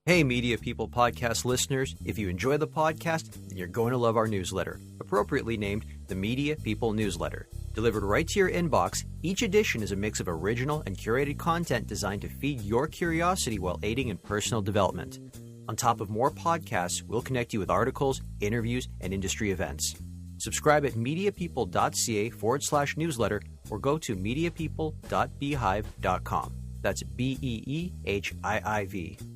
Hey, Media People podcast listeners. If you enjoy the podcast, then you're going to love our newsletter, appropriately named the Media People Newsletter. Delivered right to your inbox, each edition is a mix of original and curated content designed to feed your curiosity while aiding in personal development. On top of more podcasts, we'll connect you with articles, interviews, and industry events. Subscribe at mediapeople.ca/newsletter or go to mediapeople.beehive.com. That's BEEHIIV.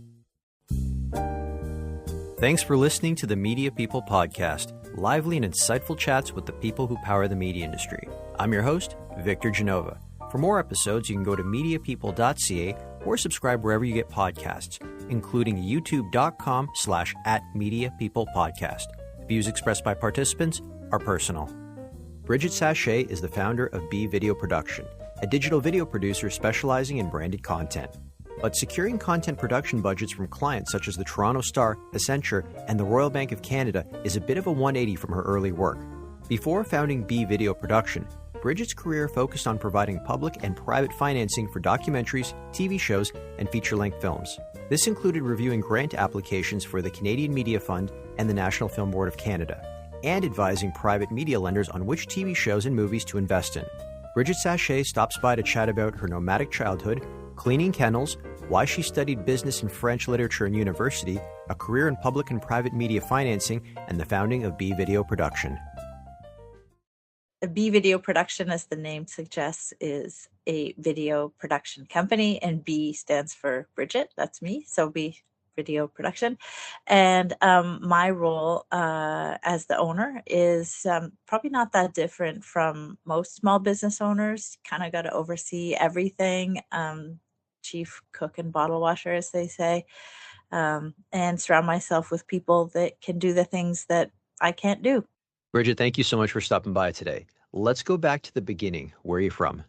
Thanks for listening to the Media People podcast, lively and insightful chats with the people who power the media industry. I'm your host, Victor Genova. For more episodes, you can go to mediapeople.ca or subscribe wherever you get podcasts, including youtube.com/@mediapeoplepodcast. Views expressed by participants are personal. Brigitte Sachse is the founder of B Video Production, a digital video producer specializing in branded content. But securing content production budgets from clients such as the Toronto Star, Accenture, and the Royal Bank of Canada is a bit of a 180 from her early work. Before founding B Video Production, Brigitte's career focused on providing public and private financing for documentaries, TV shows, and feature-length films. This included reviewing grant applications for the Canadian Media Fund and the National Film Board of Canada, and advising private media lenders on which TV shows and movies to invest in. Brigitte Sachse stops by to chat about her nomadic childhood, cleaning kennels, why she studied business and French literature in university, a career in public and private media financing, and the founding of B Video Production. B Video Production, as the name suggests, is a video production company, and B stands for Brigitte. That's me, so B Video Production. And my role as the owner is probably not that different from most small business owners. Kind of got to oversee everything. Chief cook and bottle washer, as they say, and surround myself with people that can do the things that I can't do. Brigitte, thank you so much for stopping by today. Let's go back to the beginning. Where are you from?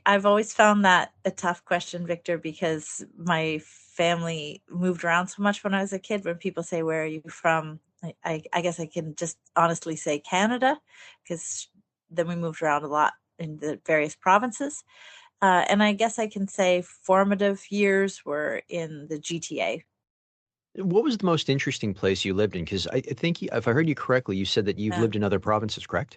I've always found that a tough question, Victor, because my family moved around so much when I was a kid. When people say, where are you from? I guess I can just honestly say Canada, because then we moved around a lot in the various provinces. And I guess I can say formative years were in the GTA. What was the most interesting place you lived in? Because I think, if I heard you correctly, you said that you've lived in other provinces, correct?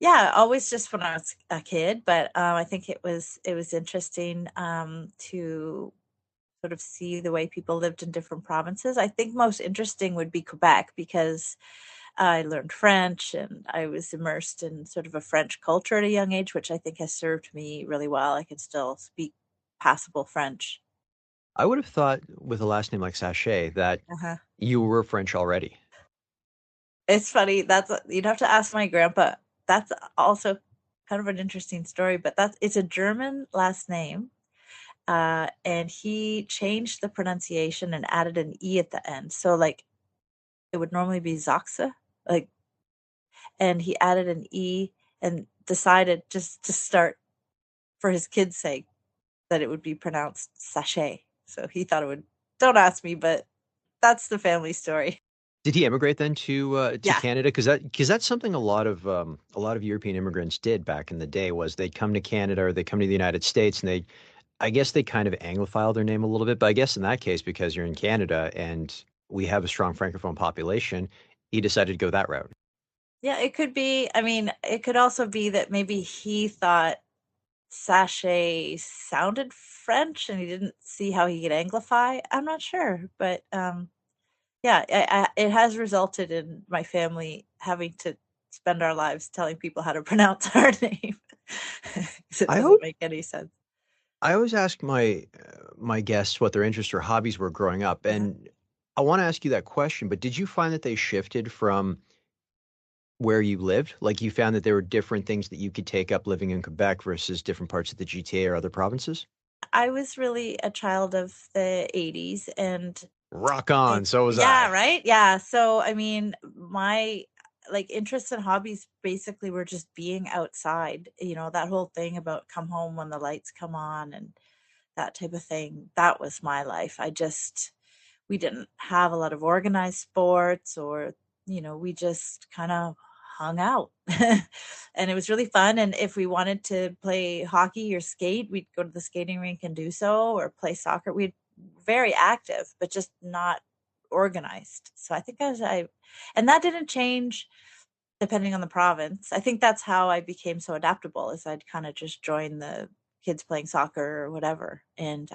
Yeah, always just when I was a kid. But I think it was interesting to sort of see the way people lived in different provinces. I think most interesting would be Quebec, because I learned French and I was immersed in sort of a French culture at a young age, which I think has served me really well. I can still speak passable French. I would have thought with a last name like Sachet that you were French already. It's funny. You'd have to ask my grandpa. That's also kind of an interesting story, but it's a German last name. And he changed the pronunciation and added an E at the end. So like it would normally be Sachse, and he added an E and decided just to start, for his kids' sake, that it would be pronounced sachet. So he thought it would. Don't ask me, but that's the family story. Did he emigrate then to Canada? Because that's something a lot of European immigrants did back in the day. Was they'd come to Canada or they come to the United States, and I guess they kind of anglophied their name a little bit. But I guess in that case, because you're in Canada and we have a strong Francophone population, he decided to go that route. Yeah, it could be. I mean, it could also be that maybe he thought sachet sounded French and he didn't see how he could anglify. I'm not sure. But it has resulted in my family having to spend our lives telling people how to pronounce our name. It doesn't make any sense. I always ask my guests what their interests or hobbies were growing up, and I want to ask you that question, but did you find that they shifted from where you lived? Like you found that there were different things that you could take up living in Quebec versus different parts of the GTA or other provinces? I was really a child of the 80s and rock on. So was I. Yeah, right? Yeah. So, I mean, my interests and hobbies basically were just being outside, that whole thing about come home when the lights come on and that type of thing. That was my life. We didn't have a lot of organized sports or, we just kind of hung out and it was really fun. And if we wanted to play hockey or skate, we'd go to the skating rink and do so, or play soccer. very active, but just not organized. So I think and that didn't change depending on the province. I think that's how I became so adaptable is I'd kind of just join the kids playing soccer or whatever and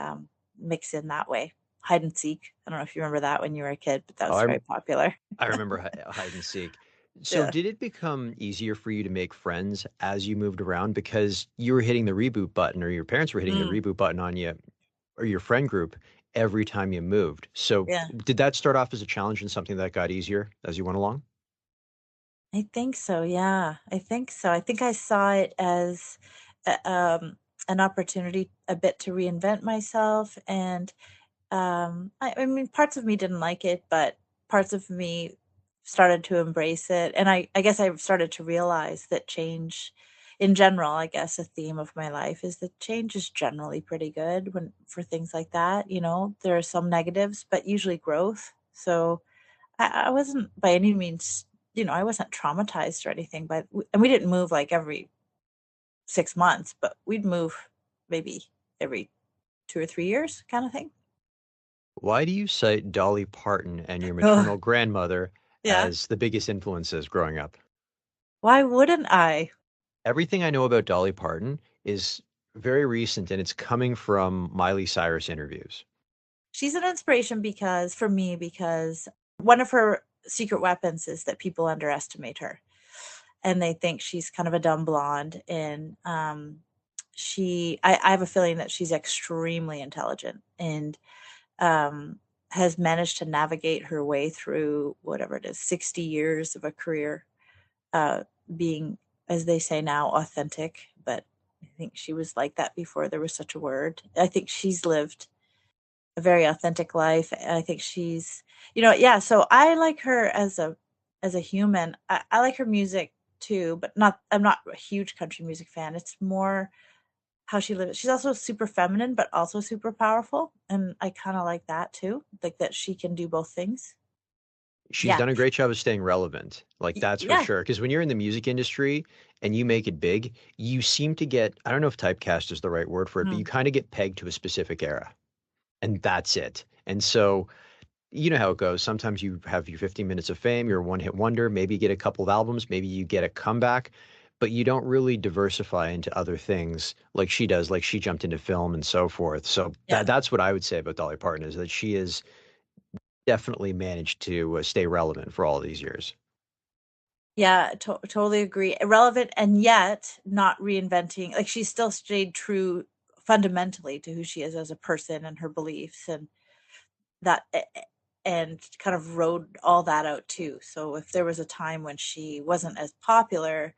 mix in that way. Hide and seek. I don't know if you remember that when you were a kid, but that Oh, was very popular. I remember hide and seek. So Yeah. did it become easier for you to make friends as you moved around because you were hitting the reboot button or your parents were hitting the Mm, reboot button on you or your friend group every time you moved? So yeah. did that start off as a challenge and something that got easier as you went along? I think so. Yeah. I think so. I think I saw it as a, an opportunity a bit to reinvent myself and I mean, parts of me didn't like it, but parts of me started to embrace it. And I guess I started to realize that change in general, I guess a theme of my life is that change is generally pretty good when for things like that. You know, there are some negatives, but usually growth. So I wasn't by any means, I wasn't traumatized or anything, but and we didn't move like every 6 months, but we'd move maybe every 2 or 3 years kind of thing. Why do you cite Dolly Parton and your Oh, maternal grandmother yeah. as the biggest influences growing up? Why wouldn't I? Everything I know about Dolly Parton is very recent and it's coming from Miley Cyrus interviews. She's an inspiration because for me, because one of her secret weapons is that people underestimate her and they think she's kind of a dumb blonde. And I have a feeling that she's extremely intelligent and um, has managed to navigate her way through whatever it is, 60 years of a career, uh, being, as they say now, authentic. But I think she was like that before there was such a word. I think she's lived a very authentic life. I think she's, yeah. So I like her as a human. I like her music too, but not. I'm not a huge country music fan. It's more how she lives. She's also super feminine, but also super powerful, and I kind of like that too. Like that she can do both things. She's Yeah, done a great job of staying relevant. Like that's for yeah. sure. Because when you're in the music industry and you make it big, you seem to get, I don't know if typecast is the right word for it, but you Mm. kind of get pegged to a specific era and that's it. And so, you know how it goes. Sometimes you have your 15 minutes of fame, you're a one hit wonder, maybe you get a couple of albums, maybe you get a comeback, but you don't really diversify into other things like she does, like she jumped into film and so forth. So Yeah. that's what I would say about Dolly Parton is that she has definitely managed to stay relevant for all these years. Yeah, totally agree. Irrelevant and yet not reinventing. Like she still stayed true fundamentally to who she is as a person and her beliefs and that and kind of rode all that out too. So if there was a time when she wasn't as popular,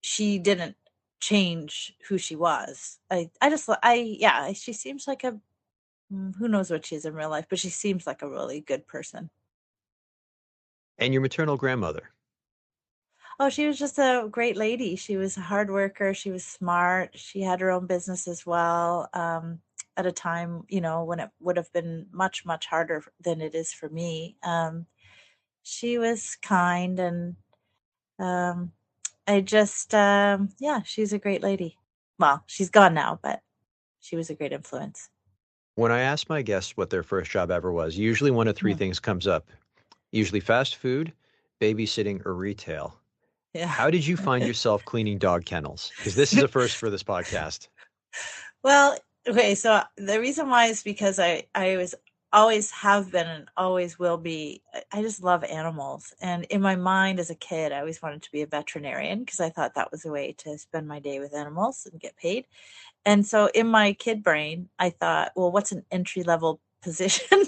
she didn't change who she was. I just I yeah, she seems like a who knows what she is in real life, but she seems like a really good person. And your maternal grandmother. Oh, she was just a great lady. She was a hard worker. She was smart. She had her own business as well. At a time, when it would have been much, much harder than it is for me. She was kind and um, yeah, she's a great lady. Well, she's gone now, but she was a great influence. When I ask my guests what their first job ever was, usually one of three Hmm. things comes up. Usually fast food, babysitting, or retail. Yeah. How did you find yourself cleaning dog kennels? Because this is a first for this podcast. Well, okay, so the reason why is because I was always have been and always will be. I just love animals, and in my mind as a kid, I always wanted to be a veterinarian because I thought that was a way to spend my day with animals and get paid. And so in my kid brain, I thought, well, what's an entry level position?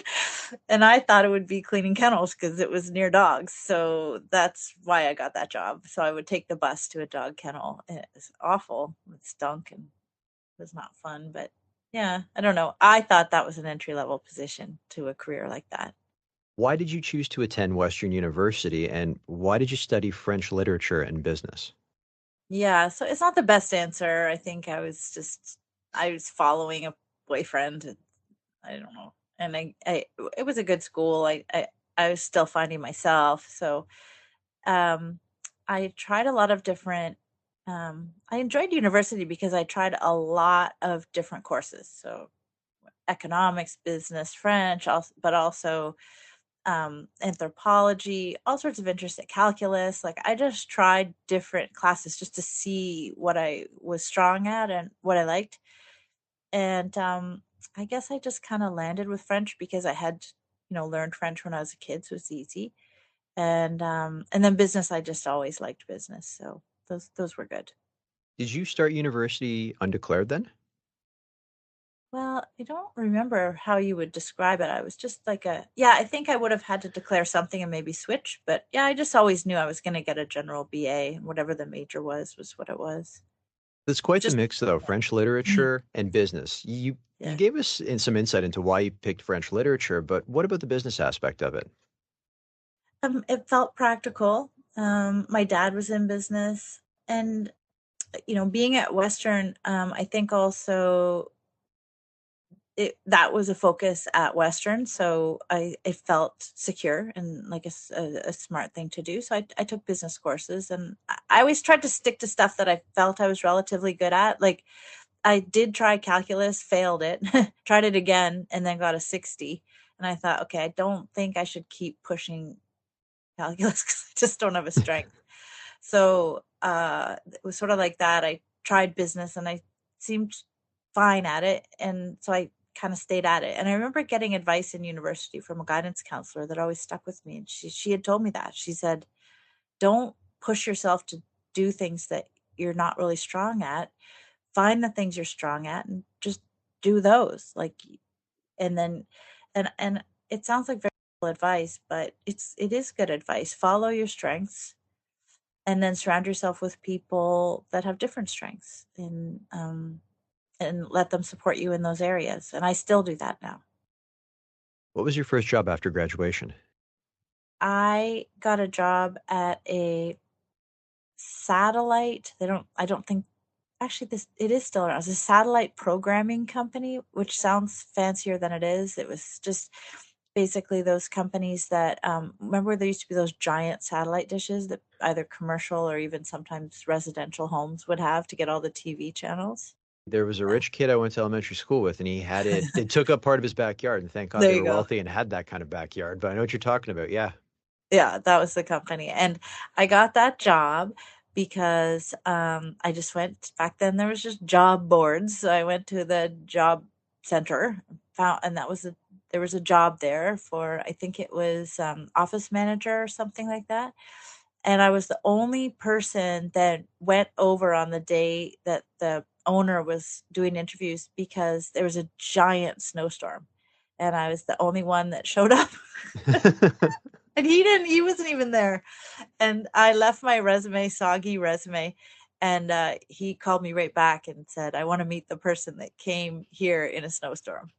And I thought it would be cleaning kennels because it was near dogs. So that's why I got that job. So I would take the bus to a dog kennel. And it was awful. It stunk and was not fun, but yeah, I don't know. I thought that was an entry level position to a career like that. Why did you choose to attend Western University and why did you study French literature and business? Yeah, so it's not the best answer. I think I was following a boyfriend. I don't know. And it was a good school. I was still finding myself. So, um, I tried a lot of different, I enjoyed university because I tried a lot of different courses. So economics, business, French, but also anthropology, all sorts of interesting calculus. Like I just tried different classes just to see what I was strong at and what I liked. And I guess I just kind of landed with French because I had, learned French when I was a kid, so it's easy. And then business, I just always liked business, so those were good. Did you start university undeclared then? Well, I don't remember how you would describe it. I was just like yeah, I think I would have had to declare something and maybe switch, but yeah, I just always knew I was going to get a general BA, and whatever the major was what it was. It's quite the Just mix, though, French Mhm. literature and business. You Yeah. gave us some insight into why you picked French literature, but what about the business aspect of it? It felt practical. My dad was in business, and being at Western, I think also that was a focus at Western, so I felt secure and like a smart thing to do. So I took business courses, and I always tried to stick to stuff that I felt I was relatively good at. Like I did try calculus, failed it, tried it again, and then got a 60. And I thought, okay, I don't think I should keep pushing calculus because I just don't have a strength. So it was sort of like that. I tried business and I seemed fine at it. And so I kind of stayed at it. And I remember getting advice in university from a guidance counselor that always stuck with me. And she had told me that. She said, don't push yourself to do things that you're not really strong at. Find the things you're strong at and just do those. Like, and then, and it sounds like very simple advice, but it is good advice. Follow your strengths and then surround yourself with people that have different strengths and let them support you in those areas. And I still do that now. What was your first job after graduation? I got a job at a satellite. I don't think, actually, this, it is still around. It's a satellite programming company, which sounds fancier than it is. It was just basically those companies that, remember there used to be those giant satellite dishes that either commercial or even sometimes residential homes would have to get all the TV channels? There was a rich kid I went to elementary school with, and he had it. It took up part of his backyard, and thank God There they you were go. wealthy and had that kind of backyard. But I know what you're talking about. Yeah. Yeah, that was the company. And I got that job because I just went back then there was just job boards. So I went to the job center, found and that was a there was a job there for I think it was office manager or something like that. And I was the only person that went over on the day that the owner was doing interviews because there was a giant snowstorm and I was the only one that showed up. And he wasn't even there. And I left my resume, soggy resume, and he called me right back and said, "I want to meet the person that came here in a snowstorm."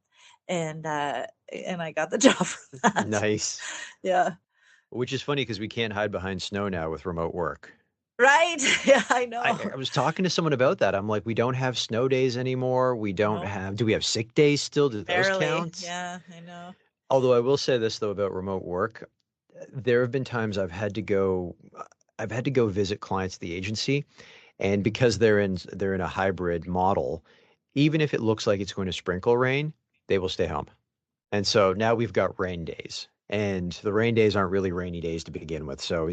And I got the job for that. Nice. Yeah. Which is funny because we can't hide behind snow now with remote work. Right. Yeah, I I, know. I was talking to someone about that. I'm like, we don't have snow days anymore. No, Do we have sick days still? Do those barely. count? Yeah, I know. Although I will say this though about remote work, there have been times I've had to go visit clients at the agency, and because they're in a hybrid model, even if it looks like it's going to sprinkle rain, they will stay home. And so now we've got rain days, and the rain days aren't really rainy days to begin with. So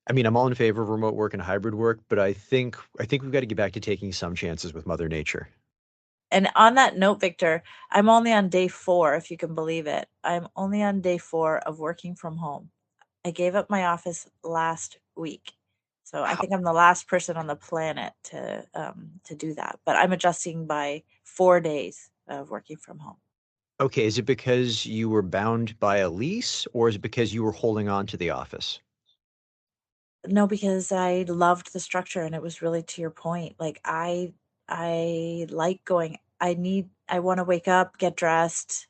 I mean, I'm all in favor of remote work and hybrid work, but I think we've got to get back to taking some chances with Mother Nature. And on that note, Victor, I'm only on day 4, if you can believe it. I'm only on day 4 of working from home. I gave up my office last week. So I How, think I'm the last person on the planet to do that. But I'm adjusting by 4 days of working from home. okay, is it because you were bound by a lease, or is it because you were holding on to the office? No, because I loved the structure and it was really to your point. Like I like going I want to wake up, get dressed,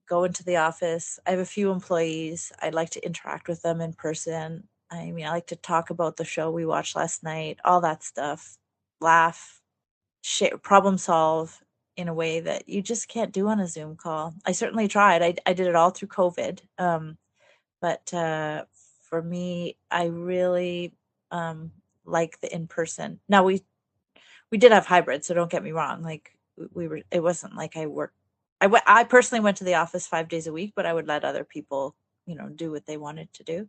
go into the office. I have a few employees. I like to interact with them in person. I mean, I like to talk about the show we watched last night, all that stuff. Laugh, share, problem solve in a way that you just can't do on a Zoom call. I certainly tried. I did it all through COVID. But for me, I really like the in person. Now we did have hybrid, so don't get me wrong. Like we were, it wasn't like I worked. I personally went to the office 5 days a week, but I would let other people, do what they wanted to do.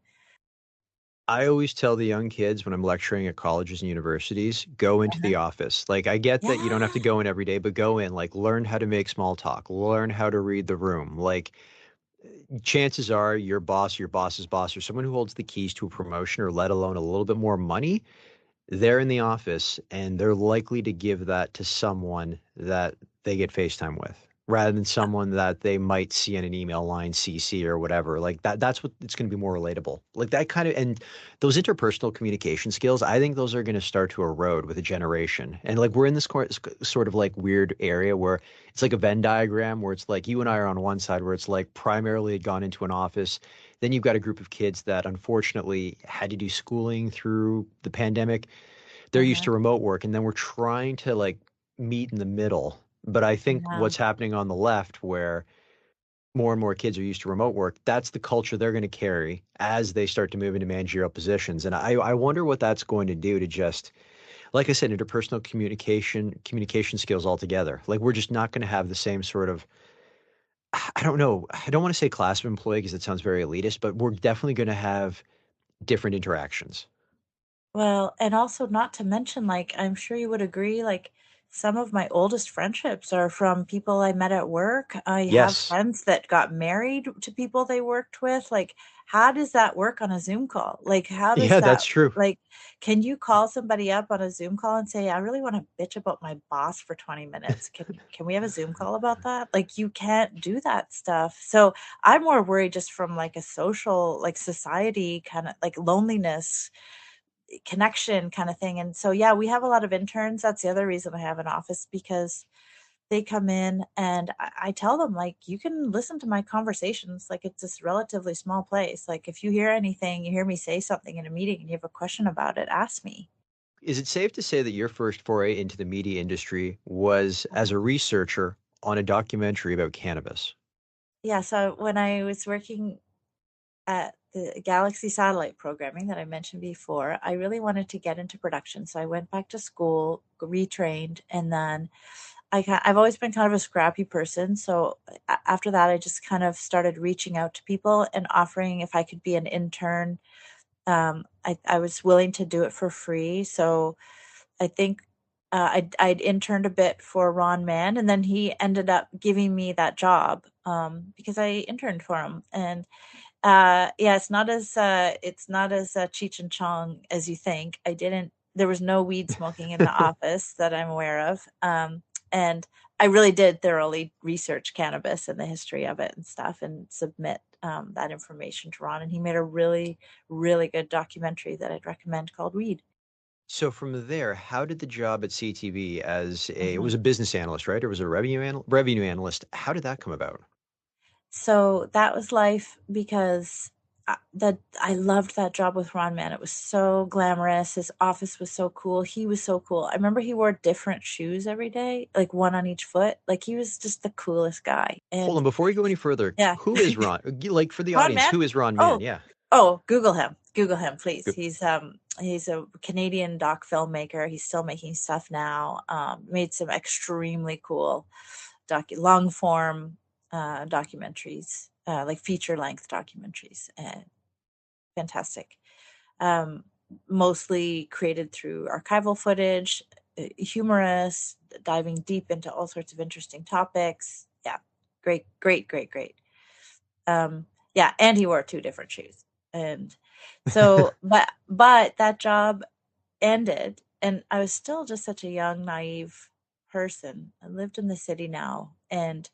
I always tell the young kids when I'm lecturing at colleges and universities, go into Uh-huh. the office. Like, I get that you don't have to Yeah. go in every day, but go in, like, learn how to make small talk, learn how to read the room. Like, chances are your boss, your boss's boss, or someone who holds the keys to a promotion or let alone a little bit more money, they're in the office and they're likely to give that to someone that they get FaceTime with rather than someone that they might see in an email line CC or whatever. Like that's what it's going to be more relatable. Like that kind of and those interpersonal communication skills, I think those are going to start to erode with a generation. And like we're in this sort of like weird area where it's like a Venn diagram where it's like you and I are on one side where it's like primarily gone into an office. Then you've got a group of kids that unfortunately had to do schooling through the pandemic. They're used Uh-huh. to remote work, and then we're trying to like meet in the middle. But I think Yeah. what's happening on the left, where more and more kids are used to remote work, that's the culture they're going to carry as they start to move into managerial positions. And I wonder what that's going to do to just, like I said, interpersonal communication skills altogether. Like we're just not going to have the same sort of, I don't know, I don't want to say class of employee because it sounds very elitist, but we're definitely going to have different interactions. Well, and also not to mention, like, I'm sure you would agree, like, some of my oldest friendships are from people I met at work. I have Yes. friends that got married to people they worked with. Like, how does that work on a Zoom call? Like, how does Yeah, that, that's true. like, can you call somebody up on a Zoom call and say, I really want to bitch about my boss for 20 minutes. Can we have a Zoom call about that? Like, you can't do that stuff. So I'm more worried just from like a social, like society kind of like loneliness connection kind of thing. And so, yeah, we have a lot of interns. That's the other reason I have an office because they come in and I tell them, like, you can listen to my conversations. Like, it's this relatively small place. Like, if you hear anything, you hear me say something in a meeting and you have a question about it, ask me. Is it safe to say that your first foray into the media industry was as a researcher on a documentary about cannabis? Yeah. So, when I was working at the Galaxy satellite programming that I mentioned before, I really wanted to get into production. So, I went back to school, retrained, and then I've always been kind of a scrappy person. So after that, I just kind of started reaching out to people and offering if I could be an intern. I was willing to do it for free. So I think I'd interned a bit for Ron Mann, and then he ended up giving me that job because I interned for him. And yeah, it's not as Cheech and Chong as you think. I didn't. There was no weed smoking in the office that I'm aware of, and I really did thoroughly research cannabis and the history of it and stuff, and submit that information to Ron. And he made a really, really good documentary that I'd recommend called Weed. So from there, how did the job at CTV as it Mhm. was a business analyst, right? Or was it a revenue analyst? How did that come about? So that was life because I loved that job with Ron Man. It was so glamorous. His office was so cool. He was so cool. I remember he wore different shoes every day, like one on each foot. Like he was just the coolest guy. Hold on, And before you go any further, yeah, who is Ron? Like for the Ron audience, Man. who is Ron Mann? Oh, Yeah. oh, Google him. Google him, please. Good. He's a Canadian doc filmmaker. He's still making stuff now. Made some extremely cool long form documentaries, like feature length documentaries. Fantastic. Um, Mostly created through archival footage, humorous, diving deep into all sorts of interesting topics. Yeah, great, great, great, great. Yeah, and he wore two different shoes. And so, but that job ended, and I was still just such a young, naive person. I lived in the city now, and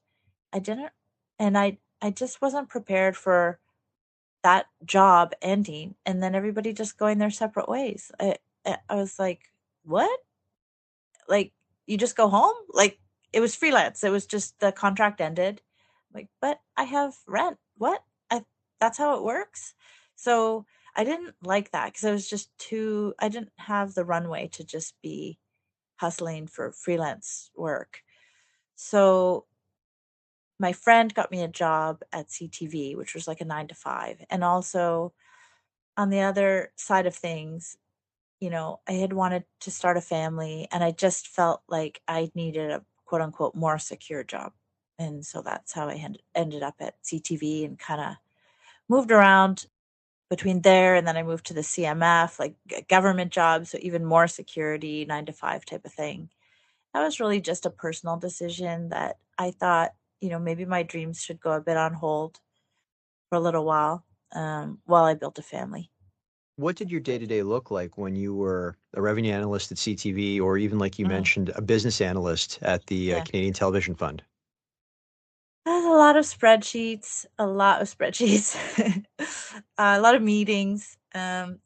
I didn't, and I just wasn't prepared for that job ending and then everybody just going their separate ways. I was like, what? Like, you just go home? Like, it was freelance. It was just the contract ended. Like, but I have rent. What? That's how it works. So I didn't like that because I was just I didn't have the runway to just be hustling for freelance work. So my friend got me a job at CTV, which was like a 9 to 5. And also on the other side of things, I had wanted to start a family and I just felt like I needed a quote unquote more secure job. And so that's how I ended up at CTV and kind of moved around between there. And then I moved to the CMF, like government jobs, so even more security, 9 to 5 type of thing. That was really just a personal decision that I thought, maybe my dreams should go a bit on hold for a little while I built a family. What did your day-to-day look like when you were a revenue analyst at CTV, or even like you Mm, mentioned, a business analyst at the yeah. Canadian Television Fund? A lot of spreadsheets, a lot of spreadsheets, a lot of meetings, and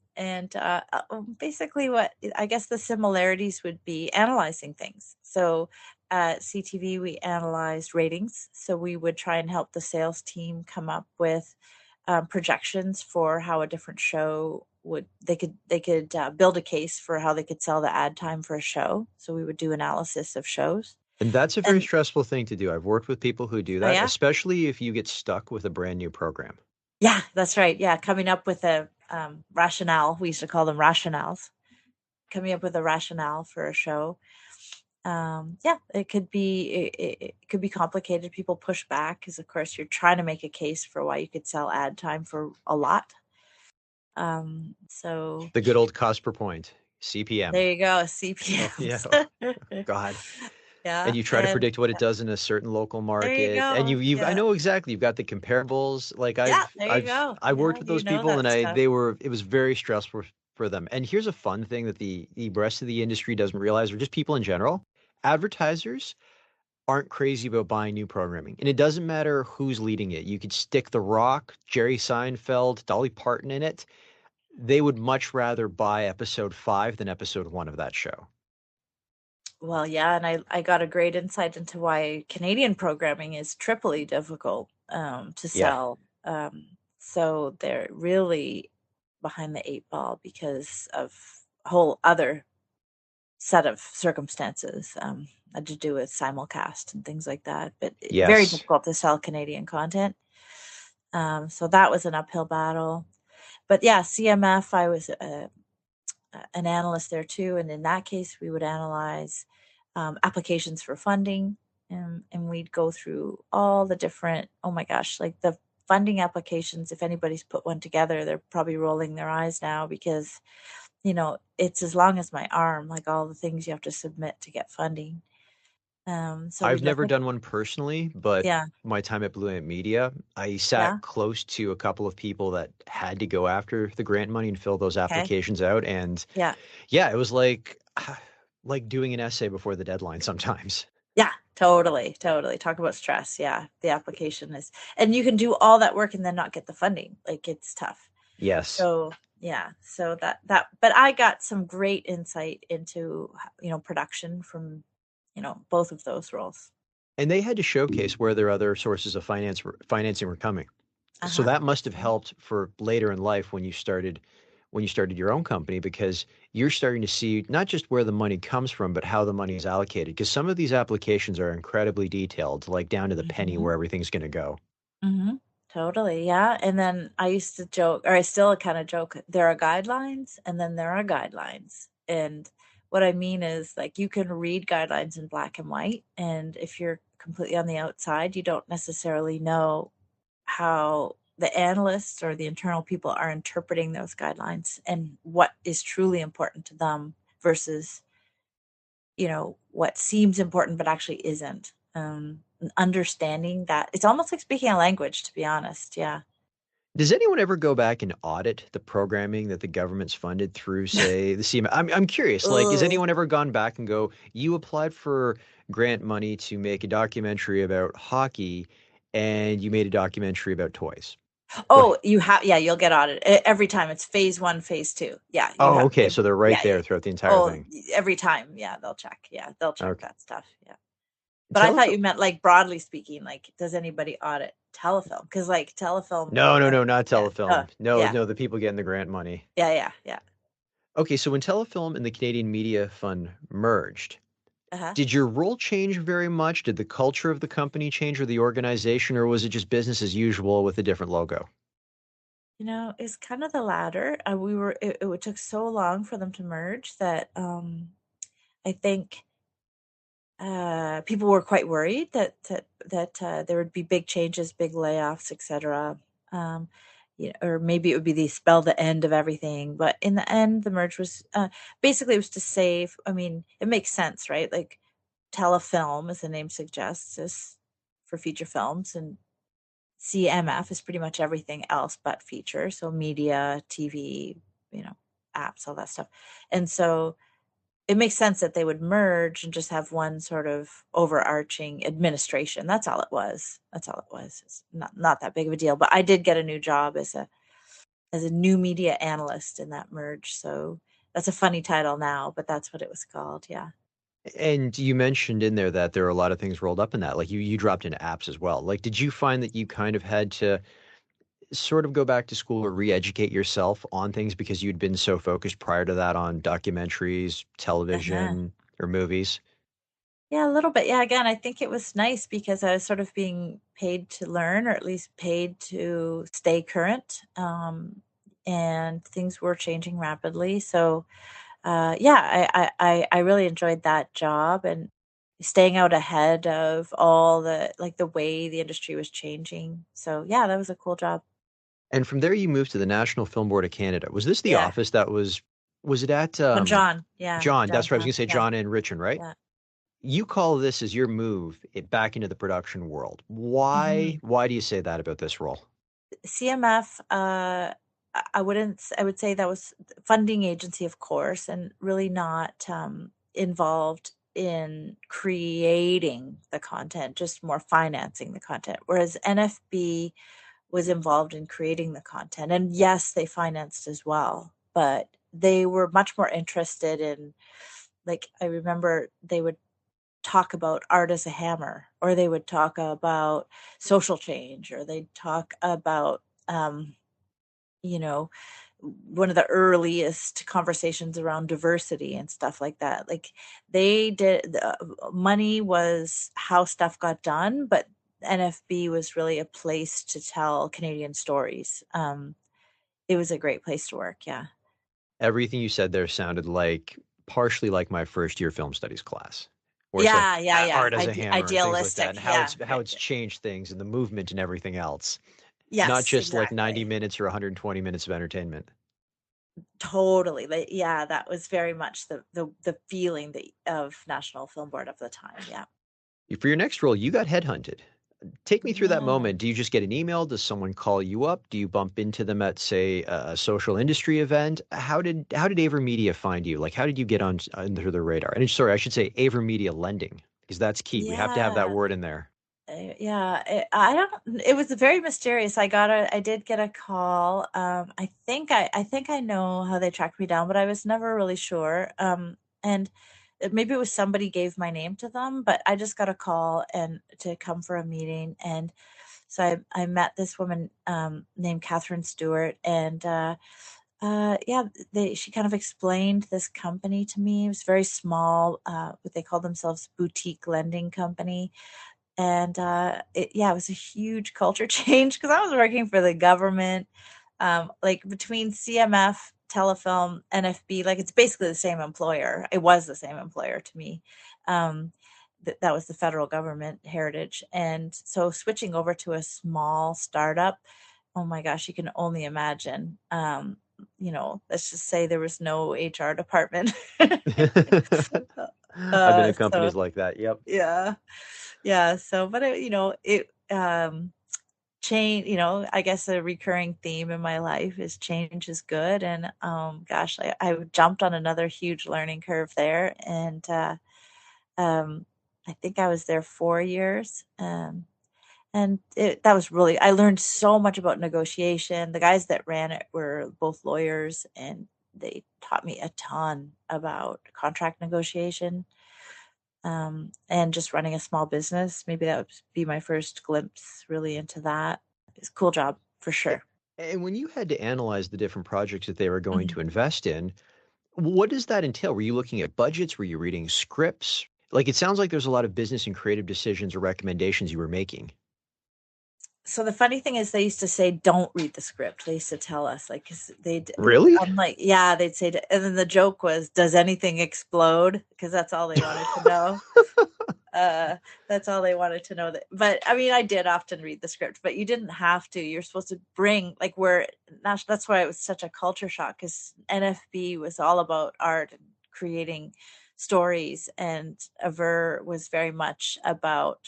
basically what I guess the similarities would be analyzing things. So at CTV, we analyzed ratings. So we would try and help the sales team come up with projections for how a different show they could build a case for how they could sell the ad time for a show. So we would do analysis of shows. And that's a very And stressful thing to do. I've worked with people who do oh that, yeah. especially if you get stuck with a brand new program. Yeah, that's right. Yeah, coming up with a rationale. We used to call them rationales. Coming up with a rationale for a show. Yeah, it could be complicated. People push back because, of course, you're trying to make a case for why you could sell ad time for a lot. So The good old cost per point, CPM. there you go, Oh, yeah. CPMs. Oh, God. And Yeah, you try to and predict what it does in a certain local there you market. And go. I Yeah, know exactly. You've got the comparables. Like yeah, there you go. I worked Yeah, with you those know people, and that stuff. it was very stressful for them. And here's a fun thing that the rest of the industry doesn't realize, or just people in general. Advertisers aren't crazy about buying new programming. And it doesn't matter who's leading it. You could stick The Rock, Jerry Seinfeld, Dolly Parton in it. They would much rather buy episode 5 than episode 1 of that show. Well, yeah, and I got a great insight into why Canadian programming is triply difficult to Yeah. sell. So they're really behind the eight ball because of a whole other set of circumstances had to do with simulcast and things like that. But very Yes. difficult to sell Canadian content. So that was an uphill battle. But yeah, CMF, I was an analyst there too. And in that case, we would analyze applications for funding, and we'd go through all the different, oh my gosh, like the funding applications. If anybody's put one together, they're probably rolling their eyes now because, it's as long as my arm, like all the things you have to submit to get funding. So I've we'd look never at, done one personally, but yeah, my time at Blue Ant Media, I yeah, sat close to a couple of people that had to go after the grant money and fill those okay, applications out. And yeah. yeah, it was like doing an essay before the deadline sometimes. Yeah, totally, totally. Talk about stress. Yeah, the application is, and you can do all that work and then not get the funding. Like it's tough. Yes. So yeah, so but I got some great insight into production from both of those roles. And they had to showcase where their other sources of financing were coming. Uh So huh. that must have helped for later in life when you started your own company, because you're starting to see not just where the money comes from, but how the money is allocated. Because some of these applications are incredibly detailed, like down to the penny Hmm. where everything's going to go. Hmm. Totally. Yeah. And then I used to joke, or I still kind of joke, there are guidelines and then there are guidelines. And what I mean is, like, you can read guidelines in black and white. And if you're completely on the outside, you don't necessarily know how the analysts or the internal people are interpreting those guidelines and what is truly important to them versus what seems important but actually isn't. Understanding that it's almost like speaking a language, to be honest. Yeah. Does anyone ever go back and audit the programming that the government's funded through, say, the CMA? I'm curious. Like, has Ugh. anyone ever gone back and go, you applied for grant money to make a documentary about hockey, and you made a documentary about toys? What? Oh, you have, yeah, you'll get audited every time. It's phase one, phase two. Yeah, you Oh, have, okay. So they're right yeah, yeah. there throughout the entire Oh, thing. every time. Yeah, they'll check. Yeah, they'll check Okay. that stuff. Yeah. But I thought Telefilm. you meant, like, broadly speaking, like, does anybody audit telefilm? Because, like, telefilm, No, no, uh, no, not yeah, Telefilm. No, yeah, no, the people getting the grant money. yeah, yeah, yeah. Okay, so when Telefilm and the Canadian Media Fund merged, Uh-huh. did your role change very much? Did the culture of the company change, or the organization, or was it just business as usual with a different logo? It's kind of the latter. It took so long for them to merge that I think people were quite worried that there would be big changes, big layoffs, etc. Um, or maybe it would be spell the end of everything. But in the end, the merge was basically it was to save. I mean, it makes sense, right? Like telefilm, as the name suggests, is for feature films, and CMF is pretty much everything else but feature. So media, TV, apps, all that stuff. And so it makes sense that they would merge and just have one sort of overarching administration. That's all it was. That's all it was. It's not that big of a deal. But I did get a new job as a new media analyst in that merge. So that's a funny title now, but that's what it was called. Yeah. And you mentioned in there that there are a lot of things rolled up in that. Like you dropped into apps as well. Like, did you find that you kind of had to sort of go back to school or re-educate yourself on things because you'd been so focused prior to that on documentaries, Uh-huh. television, or movies? Yeah, a little bit. Yeah, again, I think it was nice because I was sort of being paid to learn, or at least paid to stay current. And things were changing rapidly. So, yeah, I really enjoyed that job and staying out ahead of all the way the industry was changing. So, yeah, that was a cool job. And from there, you moved to the National Film Board of Canada. Was this the Yeah. office that was it at On John. Yeah. John? That's what I was going Downtown. to say, Yeah. John and Richmond, right? Yeah. You call this as your move back into the production world. Why? Mhm. Why do you say that about this role? CMF, I would say that was funding agency, of course, and really not involved in creating the content, just more financing the content. Whereas NFB was involved in creating the content. And yes, they financed as well, but they were much more interested in, like, I remember they would talk about art as a hammer, or they would talk about social change, or they'd talk about you know one of the earliest conversations around diversity and stuff like that. Like they did, money was how stuff got done, but NFB was really a place to tell Canadian stories. It was a great place to work. Yeah. Everything you said there sounded like partially like my first year film studies class, where it's like Yeah, yeah, yeah. art as a hammer and things like that, Idealistic. and Yeah. how it's changed things and the movement and everything else, not Yes, just like 90 exactly. minutes or 120 minutes of entertainment. Totally. Yeah, that was very much the feeling of National Film Board of the time. Yeah. For your next role, you got headhunted. Take me through that Yeah. moment. Do you just get an email? Does someone call you up? Do you bump into them at, say, a social industry event? How did Aver Media find you? Like, how did you get on under the radar? And sorry, I should say Aver Media Lending, because that's key. We have to have that Yeah. word in there. Yeah, I don't. It was very mysterious. I did get a call. I think I know how they tracked me down, but I was never really sure. And maybe it was somebody gave my name to them, but I just got a call and to come for a meeting, and so I met this woman named Catherine Stewart, and yeah, she kind of explained this company to me. It was very small, what they call themselves, boutique lending company. And yeah, it was a huge culture change because I was working for the government, like between CMF, Telefilm, NFB. Like it's basically the same employer. It was the same employer to me. That was the federal government, Heritage. And so switching over to a small startup, oh my gosh, you can only imagine. Let's just say there was no HR department. I've been in So companies like that. Yep. yeah. Yeah, so but change, I guess a recurring theme in my life is change is good. And gosh, I jumped on another huge learning curve there. And um I think I was there 4 years. And that was really, I learned so much about negotiation. The guys that ran it were both lawyers, and they taught me a ton about contract negotiation, and just running a small business. Maybe that would be my first glimpse really into that. It's a cool job for A- sure. And when you had to analyze the different projects that they were going Mhm. to invest in, what does that entail? Were you looking at budgets? Were you reading scripts? Like, it sounds like there's a lot of business and creative decisions or recommendations you were making. So the funny thing is, they used to say, "Don't read the script." They used to tell us, like, 'cause Really? I'm like, yeah, they'd say, and then the joke was, "Does anything explode?" Because that's all they wanted to know. That's all they wanted to know. That, but I mean, I did often read the script, but you didn't have to. You're supposed to bring like where that's why it was such a culture shock because NFB was all about art and creating stories, and Aver was very much about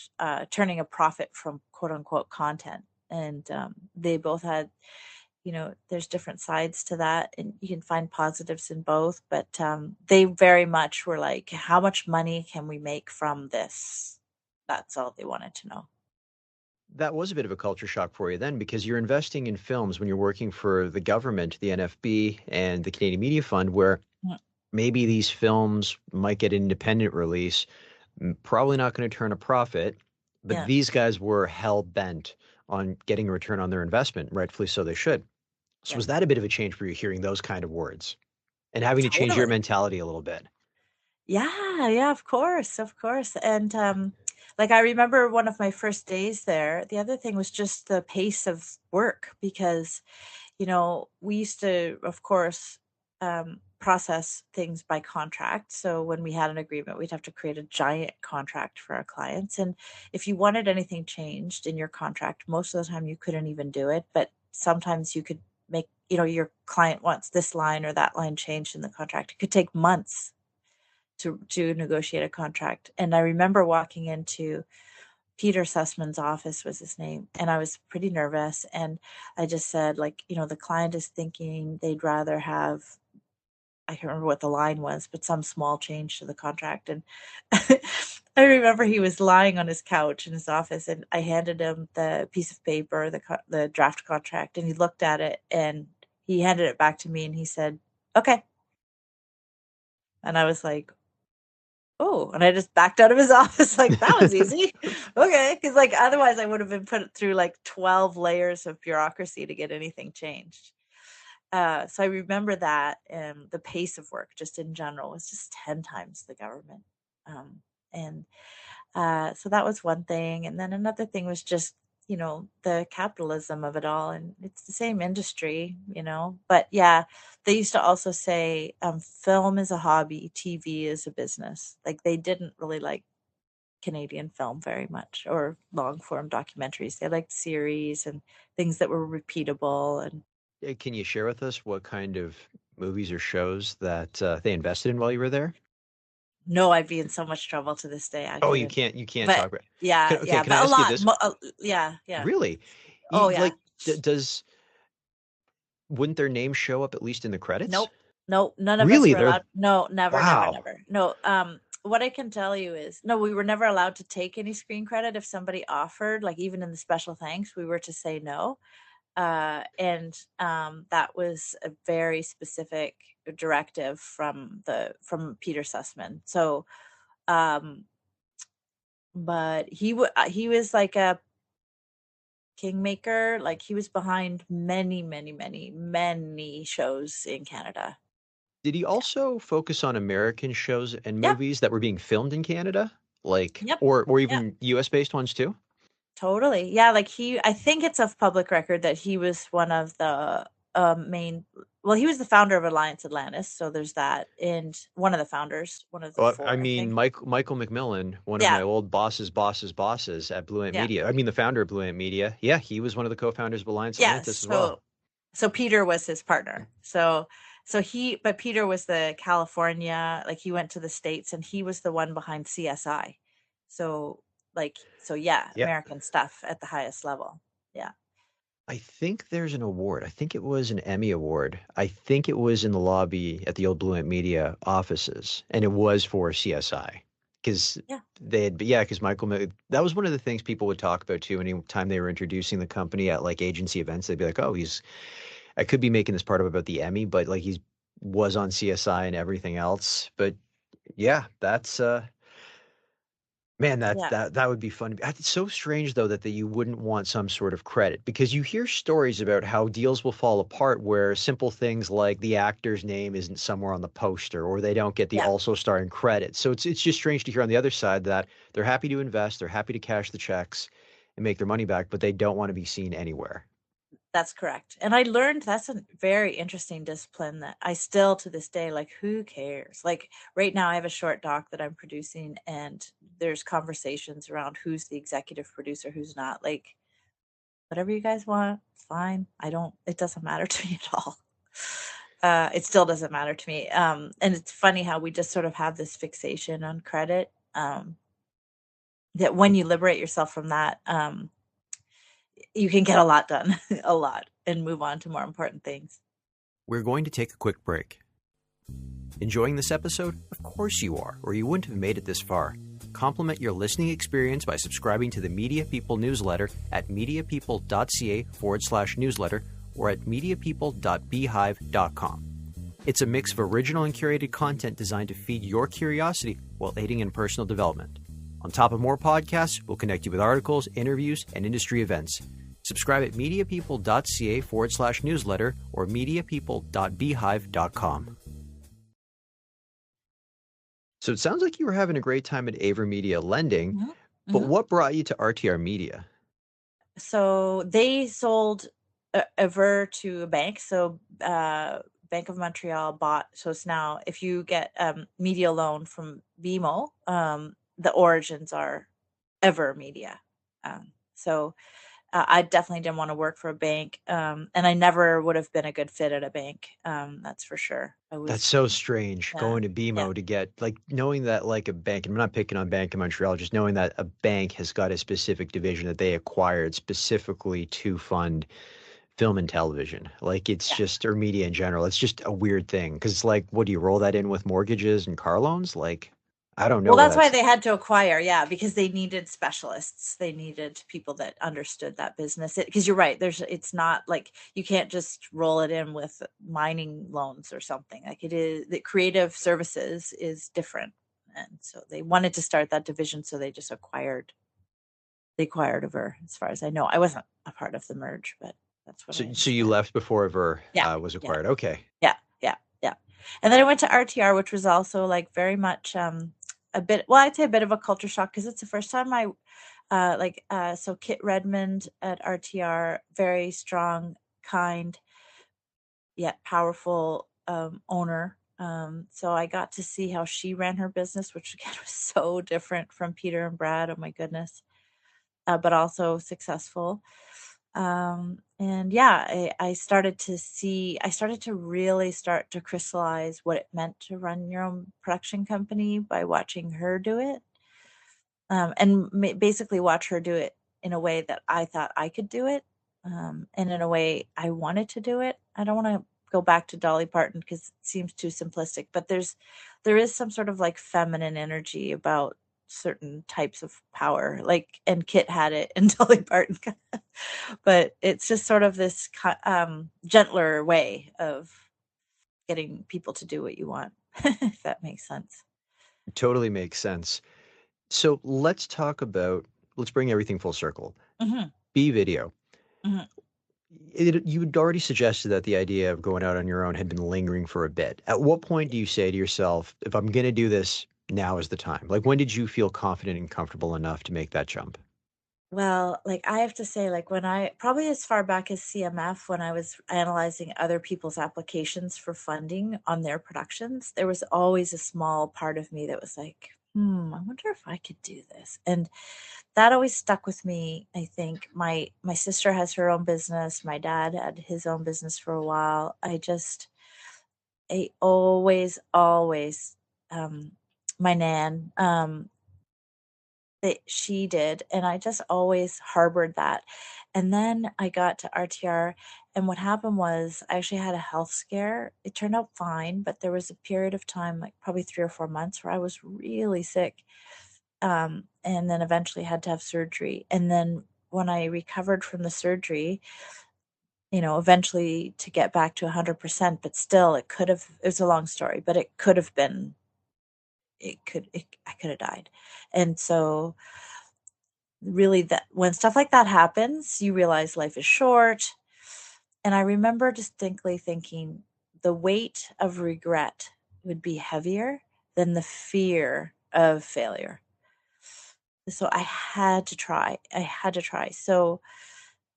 turning a profit from quote unquote content. And they both had, there's different sides to that, and you can find positives in both. But they very much were like, how much money can we make from this? That's all they wanted to know. That was a bit of a culture shock for you then, because you're investing in films when you're working for the government, the NFB, and the Canadian Media Fund, where Mm. maybe these films might get an independent release, probably not going to turn a profit, but Yeah, these guys were hell bent on getting a return on their investment, rightfully so they should. So yeah, was that a bit of a change for you hearing those kind of words and having to change your totally. mentality a little bit? Yeah, yeah, of course, of course. And like I remember one of my first days there, the other thing was just the pace of work because, we used to, of course, process things by contract. So when we had an agreement, we'd have to create a giant contract for our clients. And if you wanted anything changed in your contract, most of the time you couldn't even do it. But sometimes you could make, your client wants this line or that line changed in the contract. It could take months to negotiate a contract. And I remember walking into Peter Sussman's office was his name, and I was pretty nervous. And I just said, like, the client is thinking they'd rather have, I can't remember what the line was, but some small change to the contract. And I remember he was lying on his couch in his office, and I handed him the piece of paper, the draft contract, and he looked at it and he handed it back to me and he said, "Okay." And I was like, oh, and I just backed out of his office like that was easy. Okay, because like otherwise I would have been put through like 12 layers of bureaucracy to get anything changed. So I remember that, and the pace of work just in general was just 10 times the government. And So that was one thing. And then another thing was just, the capitalism of it all. And it's the same industry, But yeah, they used to also say film is a hobby, TV is a business. Like they didn't really like Canadian film very much or long form documentaries. They liked series and things that were repeatable. And Can you share with us what kind of movies or shows that they invested in while you were there? no, I'd be in so much trouble to this day. I Oh, couldn't. you can't But talk about. yeah, Okay, yeah, can I but a ask you lot. this? Yeah, yeah. Really? Oh, yeah. Like, does wouldn't their name show up at least in the credits? Nope. Nope. None of us Really? were They're allowed. No, never, never, wow. never. No. What I can tell you is, no, we were never allowed to take any screen credit if somebody offered, like even in the special thanks, we were to say no. And That was a very specific directive from Peter Sussman. So, um, but he was like a kingmaker. Like he was behind many, many, many, many shows in Canada. Did he also focus on American shows and Yep. movies that were being filmed in Canada? Like, Yep. or Yep. even US based ones too? Totally. Yeah, like I think it's of public record that he was one of the main, well, he was the founder of Alliance Atlantis, so there's that, and one of the founders, one of the Well, four, I I mean, think. Michael McMillan, one of my Yeah, old bosses at Blue Ant yeah, Media. I mean, the founder of Blue Ant Media. Yeah, he was one of the co-founders of Alliance yeah. Atlantis as well. So Peter was his partner. But Peter was the California, like he went to the States, and he was the one behind CSI. So yeah, Yeah, American stuff at the highest level. Yeah. I think there's an award. I think it was an Emmy award. I think it was in the lobby at the old Blue Ant Media offices, and it was for CSI because Yeah. because that was one of the things people would talk about too. Anytime they were introducing the company at like agency events, they'd be like, "Oh, I could be making this part up about the Emmy, but like he's was on CSI and everything else." But yeah, that's man, Yeah. that would be fun. It's so strange though that you wouldn't want some sort of credit because you hear stories about how deals will fall apart where simple things like the actor's name isn't somewhere on the poster or they don't get the Yeah. also starring credit. So it's just strange to hear on the other side that they're happy to invest, they're happy to cash the checks and make their money back, but they don't want to be seen anywhere. That's correct. And I learned that's a very interesting discipline that I still to this day, like, who cares? Like right now I have a short doc that I'm producing and there's conversations around who's the executive producer, who's not. Like whatever you guys want, it's fine. It doesn't matter to me at all. It still doesn't matter to me. And it's funny how we just sort of have this fixation on credit. That when you liberate yourself from that, you can get a lot done, a lot, and move on to more important things. We're going to take a quick break. Enjoying this episode? Of course you are, or you wouldn't have made it this far. Complement your listening experience by subscribing to the Media People newsletter at mediapeople.ca/newsletter or at mediapeople.beehive.com. It's a mix of original and curated content designed to feed your curiosity while aiding in personal development. On top of more podcasts, we'll connect you with articles, interviews, and industry events. Subscribe at mediapeople.ca/newsletter or mediapeople.beehive.com. So it sounds like you were having a great time at Aver Media Lending, Mhm. but Mhm. what brought you to RTR Media? So they sold Aver to a bank. So Bank of Montreal bought. So it's now if you get media loan from BMO, the origins are Ever Media. So I definitely didn't want to work for a bank, and I never would have been a good fit at a bank. That's for sure. I That's was, so strange yeah, going to yeah, BMO to get like knowing that like a bank, and I'm not picking on Bank of Montreal, just knowing that a bank has got a specific division that they acquired specifically to fund film and television. Like it's yeah. just, or media in general. It's just a weird thing. Cause it's like, what do you roll that in with mortgages and car loans? Like, I don't know Well, where that's why that's they had to acquire, yeah, because they needed specialists. They needed people that understood that business. Because you're right, it's not like you can't just roll it in with mining loans or something. Like it is, the creative services is different, and so they wanted to start that division, so they acquired Aver. As far as I know, I wasn't a part of the merge, but that's what I so you understand. left before Ever Yeah, was yeah. acquired. Okay. Yeah, yeah, yeah. And then I went to RTR, which was also like very much a bit, well, I'd say a bit of a culture shock because it's the first time so Kit Redmond at RTR, very strong, kind, yet powerful owner. So I got to see how she ran her business, which again was so different from Peter and Brad. Oh my goodness. But also successful. And yeah, I started to really start to crystallize what it meant to run your own production company by watching her do it. And basically watch her do it in a way that I thought I could do it. And in a way I wanted to do it. I don't want to go back to Dolly Parton because it seems too simplistic, but there is some sort of like feminine energy about certain types of power, like, and Kit had it and Dolly Parton, but it's just sort of this gentler way of getting people to do what you want, if that makes sense. Totally makes sense. So let's bring everything full circle. Hmm. B video. Hmm. You'd already suggested that the idea of going out on your own had been lingering for a bit. At what point do you say to yourself, if I'm going to do this, now is the time? Like, when did you feel confident and comfortable enough to make that jump? Well, like I have to say, like when I probably as far back as CMF, when I was analyzing other people's applications for funding on their productions, there was always a small part of me that was like, I wonder if I could do this. And that always stuck with me. I think my sister has her own business. My dad had his own business for a while. I always, um, my nan, that she did, and I just always harbored that. And then I got to RTR, and what happened was I actually had a health scare. It turned out fine, but there was a period of time, like probably 3 or 4 months, where I was really sick, and then eventually had to have surgery. And then when I recovered from the surgery, eventually to get back to 100%, but still it was a long story, but it could have been, I could have died. And so really that when stuff like that happens, you realize life is short. And I remember distinctly thinking the weight of regret would be heavier than the fear of failure. So I had to try. I had to try. So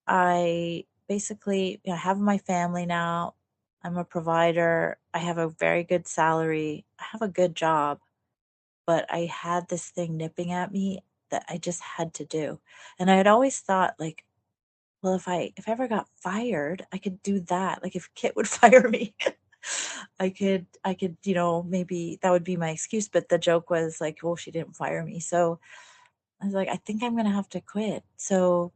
I basically, I have my family now. I'm a provider. I have a very good salary. I have a good job, but I had this thing nipping at me that I just had to do. And I had always thought, like, well, if I ever got fired, I could do that. Like if Kit would fire me, I could, maybe that would be my excuse. But the joke was like, well, she didn't fire me. So I was like, I think I'm gonna have to quit. So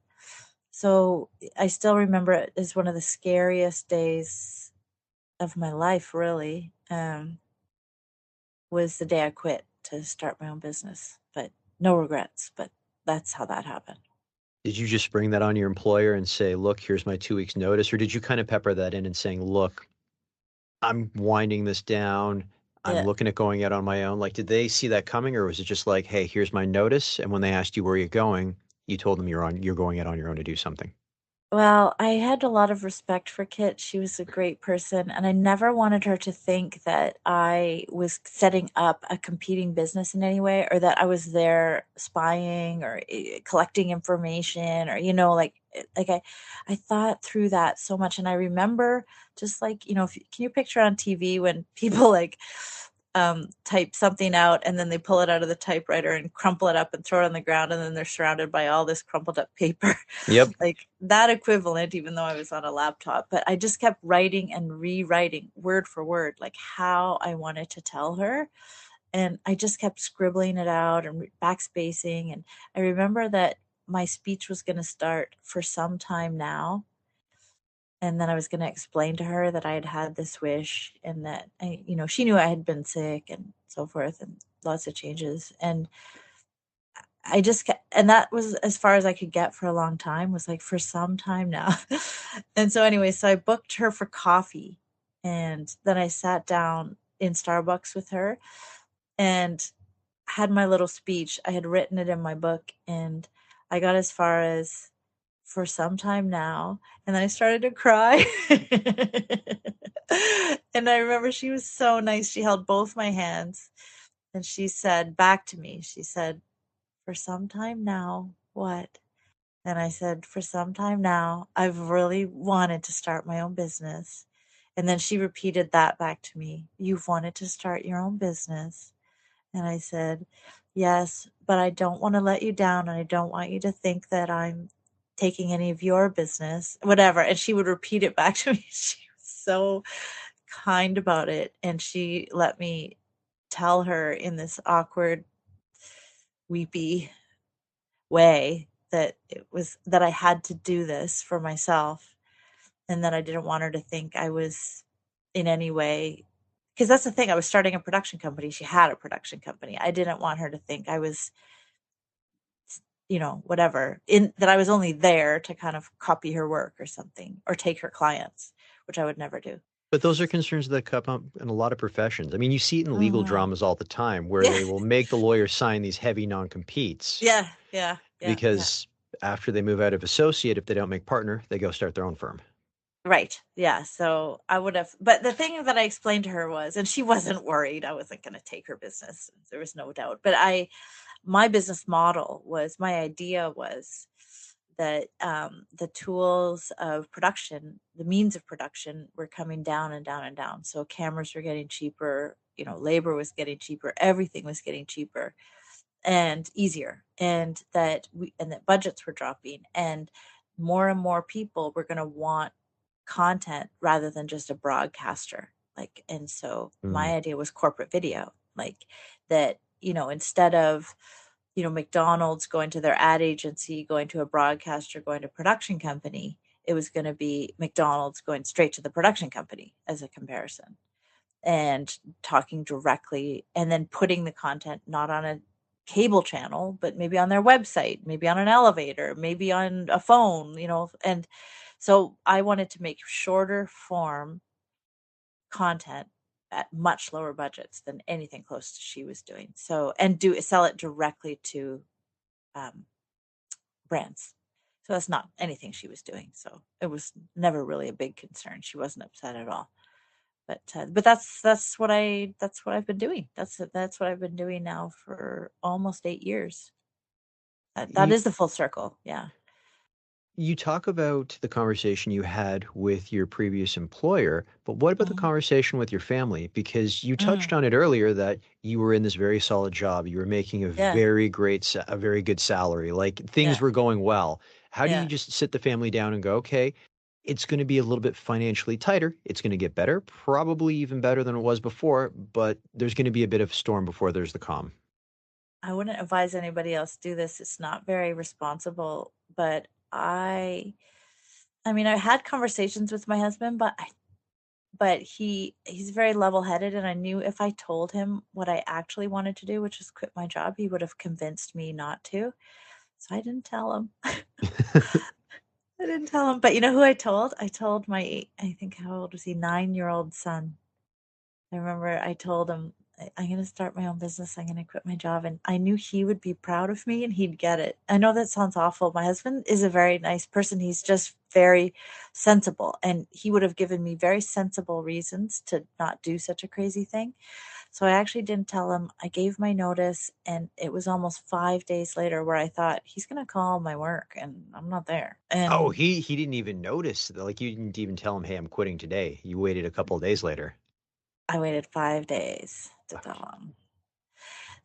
I still remember it as one of the scariest days of my life, really. Was the day I quit to start my own business. But no regrets, but that's how that happened. Did you just bring that on your employer and say, look, here's my 2 weeks notice? Or did you kind of pepper that in and saying, look, I'm winding this down. I'm Yeah. looking at going out on my own. Like, did they see that coming, or was it just like, hey, here's my notice? And when they asked you where you're going, you told them you're going out on your own to do something. Well, I had a lot of respect for Kit. She was a great person, and I never wanted her to think that I was setting up a competing business in any way, or that I was there spying or collecting information, or I thought through that so much. And I remember, just like, can you picture on TV when people like type something out and then they pull it out of the typewriter and crumple it up and throw it on the ground, and then they're surrounded by all this crumpled up paper. Yep. Like that equivalent, even though I was on a laptop. But I just kept writing and rewriting word for word, like how I wanted to tell her. And I just kept scribbling it out and backspacing. And I remember that my speech was going to start for some time now. And then I was going to explain to her that I had had this wish, and that she knew I had been sick and so forth, and lots of changes. And I just kept, and that was as far as I could get for a long time, was like, for some time now. And so anyway, so I booked her for coffee, and then I sat down in Starbucks with her and had my little speech. I had written it in my book, and I got as far as for some time now, and then I started to cry. And I remember she was so nice. She held both my hands and she said back to me, she said, for some time now, what? And I said, for some time now, I've really wanted to start my own business. And then she repeated that back to me. You've wanted to start your own business. And I said, yes, but I don't want to let you down. And I don't want you to think that I'm taking any of your business, whatever. And she would repeat it back to me. She was so kind about it. And she let me tell her in this awkward, weepy way that I had to do this for myself, and that I didn't want her to think I was in any way, because that's the thing, I was starting a production company. She had a production company. I didn't want her to think I was, whatever, in that I was only there to kind of copy her work or something, or take her clients, which I would never do. But those are concerns that come up in a lot of professions. I mean, you see it in legal Mhm. dramas all the time where Yeah. they will make the lawyer sign these heavy non-competes Yeah, yeah, yeah, yeah. because after they move out of associate, if they don't make partner, they go start their own firm. Right. Yeah. So I would have, but the thing that I explained to her was, and she wasn't worried, I wasn't going to take her business. There was no doubt. But my business model was, my idea was that the tools of production, the means of production, were coming down and down and down. So cameras were getting cheaper, labor was getting cheaper, everything was getting cheaper and easier, and that budgets were dropping, and more people were going to want content rather than just a broadcaster. Like, and so Mm. my idea was corporate video, like that, instead of, McDonald's going to their ad agency, going to a broadcaster, going to a production company, it was going to be McDonald's going straight to the production company as a comparison, and talking directly, and then putting the content not on a cable channel, but maybe on their website, maybe on an elevator, maybe on a phone, and so I wanted to make shorter form content at much lower budgets than anything close to she was doing. So, and sell it directly to um, brands. So that's not anything she was doing. So it was never really a big concern. She wasn't upset at all. But that's what I've been doing. That's what I've been doing now for almost 8 years. That You, is the full circle. Yeah. You talk about the conversation you had with your previous employer, but what about the Mhm. conversation with your family? Because you touched Mm, on it earlier that you were in this very solid job. You were making yeah, a very good salary. Like things yeah, were going well. How do you yeah. just sit the family down and go, okay, it's going to be a little bit financially tighter. It's going to get better, probably even better than it was before, but there's going to be a bit of storm before there's the calm. I wouldn't advise anybody else do this. It's not very responsible, but I mean, I had conversations with my husband, but he's very level-headed, and I knew if I told him what I actually wanted to do, which was quit my job, he would have convinced me not to. So I didn't tell him. I didn't tell him. But you know who I told? I told I think, how old was he? 9-year-old son. I remember I told him, I'm going to start my own business. I'm going to quit my job. And I knew he would be proud of me and he'd get it. I know that sounds awful. My husband is a very nice person. He's just very sensible. And he would have given me very sensible reasons to not do such a crazy thing. So I actually didn't tell him. I gave my notice, and it was almost 5 days later where I thought he's going to call my work and I'm not there. Oh, And he didn't even notice. Like you didn't even tell him, "Hey, I'm quitting today." You waited a couple of days later. I waited 5 days to tell him.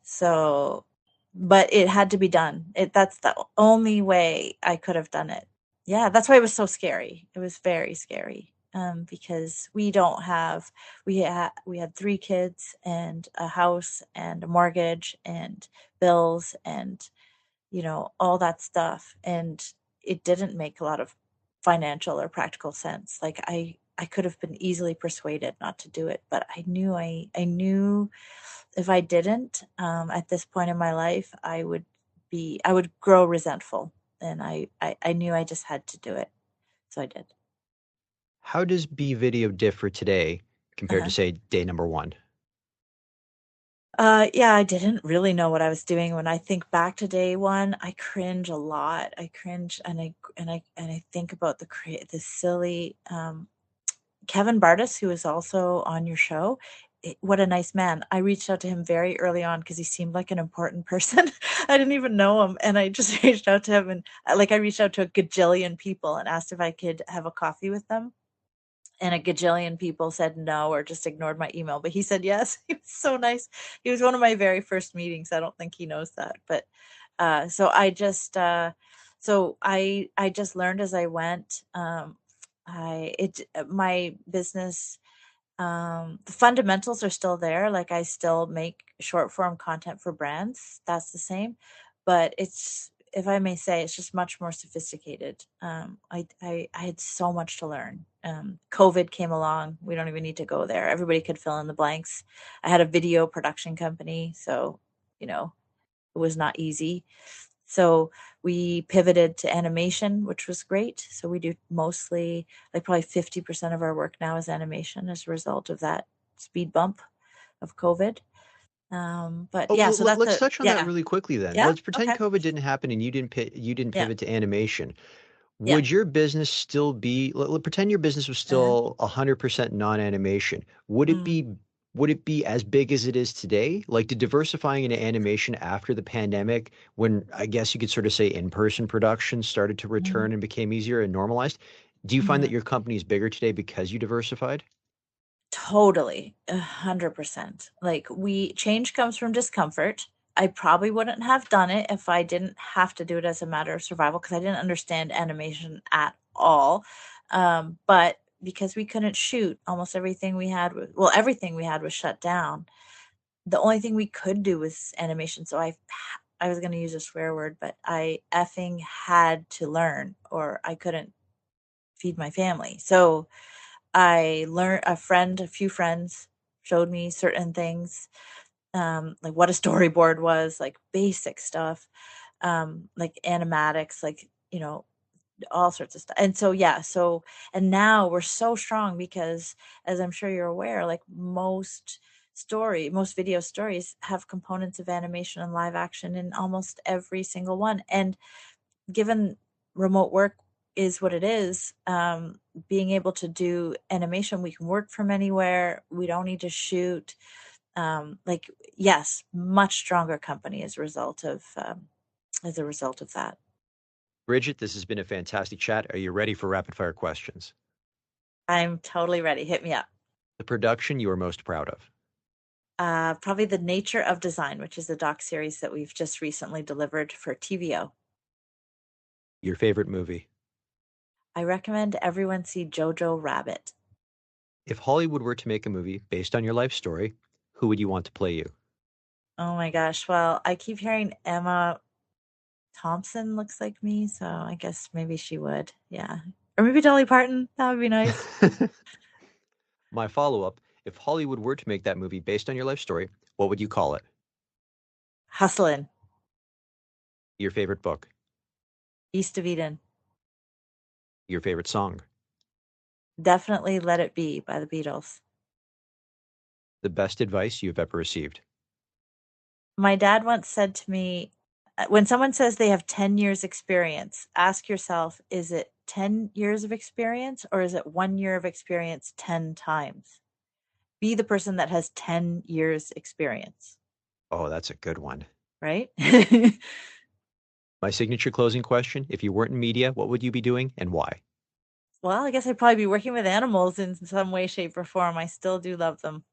So, but it had to be done. That's the only way I could have done it. Yeah, that's why it was so scary. It was very scary. Because we had 3 kids and a house and a mortgage and bills and all that stuff. And it didn't make a lot of financial or practical sense. Like I could have been easily persuaded not to do it, but I knew if I didn't, at this point in my life, I would grow resentful. And I knew I just had to do it. So I did. How does B video differ today compared to, Uh-huh. say, day number one? Yeah, I didn't really know what I was doing. When I think back to day one, I cringe a lot. I cringe and I think about the silly, Kevin Bardis, who is also on your show. What a nice man. I reached out to him very early on because he seemed like an important person. I didn't even know him. And I just reached out to him and I reached out to a gajillion people and asked if I could have a coffee with them. And a gajillion people said no or just ignored my email. But he said yes. He was so nice. He was one of my very first meetings. I don't think he knows that. But so I just learned as I went. My business, the fundamentals are still there. Like I still make short form content for brands. That's the same, but it's, if I may say, it's just much more sophisticated. I had so much to learn. COVID came along. We don't even need to go there. Everybody could fill in the blanks. I had a video production company, so you know it was not easy. So we pivoted to animation, which was great. So we do mostly, like probably 50% of our work now is animation as a result of that speed bump of COVID. But Oh, yeah, so that's let's a, touch on that yeah, really quickly then. yeah, Let's pretend okay, COVID didn't happen and you didn't yeah, pivot to animation. yeah, Would your business still be, pretend your business was uh-huh. still 100% non-animation. Mm, Would it be as big as it is today? Like did diversifying into animation after the pandemic, when I guess you could sort of say in-person production started to mhm, return and became easier and normalized? Do you find that mhm. your company is bigger today because you diversified? Totally, 100%. Like change comes from discomfort. I probably wouldn't have done it if I didn't have to do it as a matter of survival because I didn't understand animation at all. But because we couldn't shoot, almost everything we had well, everything we had was shut down. The only thing we could do was animation. So I was going to use a swear word, but I effing had to learn or I couldn't feed my family. So I learned a few friends showed me certain things, like what a storyboard was, like basic stuff, like animatics, like, all sorts of stuff. And so, yeah, and now we're so strong because, as I'm sure you're aware, like most video stories have components of animation and live action in almost every single one. And given remote work is what it is, being able to do animation, we can work from anywhere. We don't need to shoot. Like, yes, much stronger company as a result of that. Bridget, this has been a fantastic chat. Are you ready for rapid fire questions? I'm totally ready. Hit me up. The production you are most proud of? Probably The Nature of Design, which is a doc series that we've just recently delivered for TVO. Your favorite movie? I recommend everyone see Jojo Rabbit. If Hollywood were to make a movie based on your life story, who would you want to play you? Oh my gosh. Well, I keep hearing Emma Thompson looks like me, so I guess maybe she would. Yeah. Or maybe Dolly Parton. That would be nice. My follow-up, if Hollywood were to make that movie based on your life story, what would you call it? Hustlin'. Your favorite book? East of Eden. Your favorite song? Definitely Let It Be by the Beatles. The best advice you've ever received? My dad once said to me, when someone says they have 10 years experience, ask yourself, is it 10 years of experience or is it 1 year of experience 10 times? Be the person that has 10 years experience. Oh, that's a good one. Right? My signature closing question, if you weren't in media, what would you be doing and why? Well, I guess I'd probably be working with animals in some way, shape, or form. I still do love them.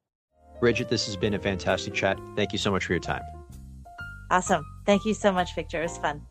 Bridget, this has been a fantastic chat. Thank you so much for your time. Awesome. Thank you so much, Victor. It was fun.